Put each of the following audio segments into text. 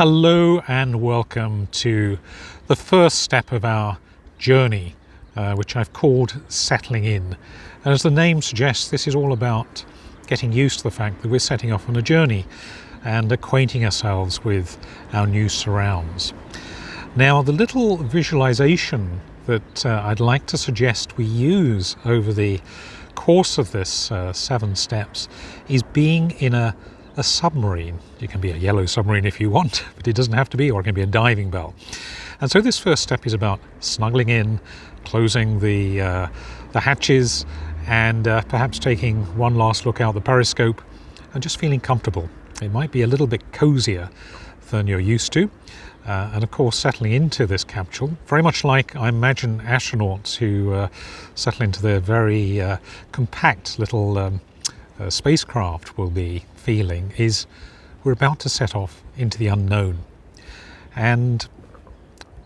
Hello and welcome to the first step of our journey, which I've called Settling In. And as the name suggests, this is all about getting used to the fact that we're setting off on a journey and acquainting ourselves with our new surrounds. Now, the little visualization that I'd like to suggest we use over the course of this 7 steps is being in a submarine. It can be a yellow submarine if you want, but it doesn't have to be, or it can be a diving bell. And so this first step is about snuggling in, closing the hatches, and perhaps taking one last look out the periscope and just feeling comfortable. It might be a little bit cozier than you're used to. And of course, settling into this capsule, very much like I imagine astronauts who settle into their very compact little spacecraft will be feeling, is we're about to set off into the unknown. And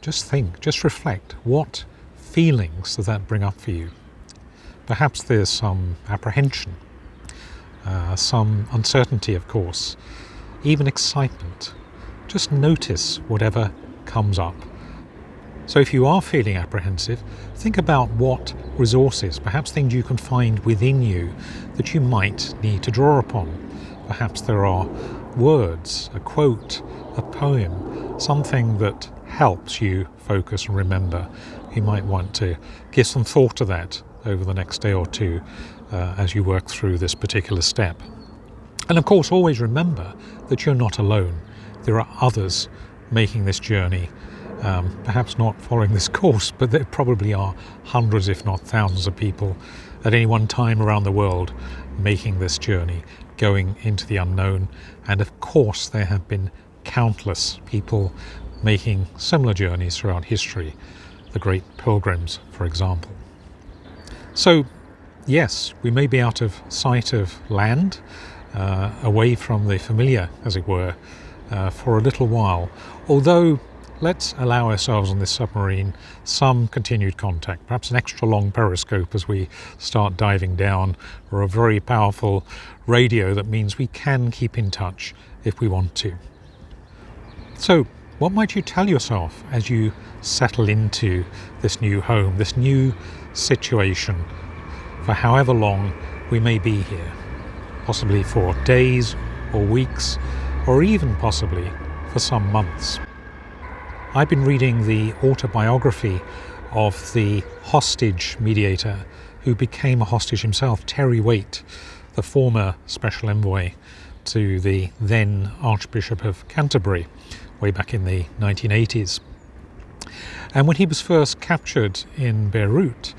just think, just reflect, what feelings does that bring up for you? Perhaps there's some apprehension, some uncertainty, of course, even excitement. Just notice whatever comes up. So if you are feeling apprehensive, think about what resources, perhaps things you can find within you that you might need to draw upon. Perhaps there are words, a quote, a poem, something that helps you focus and remember. You might want to give some thought to that over the next day or two as you work through this particular step. And of course, always remember that you're not alone. There are others making this journey, perhaps not following this course, but there probably are hundreds, if not thousands of people at any one time around the world making this journey, going into the unknown. And of course, there have been countless people making similar journeys throughout history, the great pilgrims, for example. So, yes, we may be out of sight of land, away from the familiar, as it were, for a little while, although let's allow ourselves on this submarine some continued contact, perhaps an extra long periscope as we start diving down, or a very powerful radio that means we can keep in touch if we want to. So what might you tell yourself as you settle into this new home, this new situation, for however long we may be here, possibly for days or weeks, or even possibly for some months? I've been reading the autobiography of the hostage mediator who became a hostage himself, Terry Waite, the former special envoy to the then Archbishop of Canterbury, way back in the 1980s. And when he was first captured in Beirut,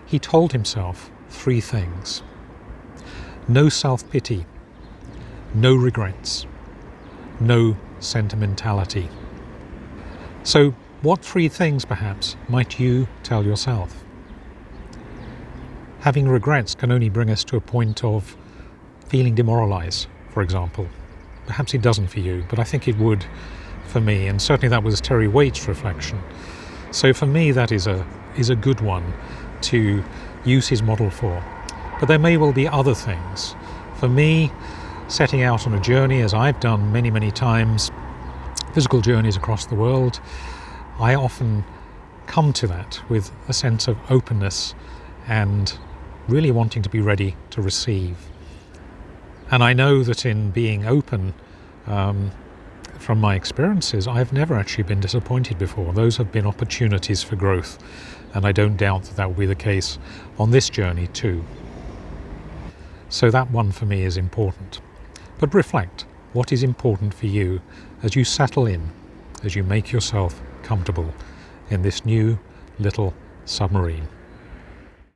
he told himself 3 things: no self-pity, no regrets, no sentimentality. So what 3 things perhaps might you tell yourself? Having regrets can only bring us to a point of feeling demoralized, for example. Perhaps it doesn't for you, but I think it would for me, and certainly that was Terry Waite's reflection. So for me, that is a good one to use his model for. But there may well be other things. For me, setting out on a journey, as I've done many, many times, physical journeys across the world, I often come to that with a sense of openness and really wanting to be ready to receive. And I know that in being open, from my experiences, I've never actually been disappointed before. Those have been opportunities for growth, and I don't doubt that that will be the case on this journey too. So that one for me is important. But reflect, what is important for you as you settle in, as you make yourself comfortable in this new little submarine.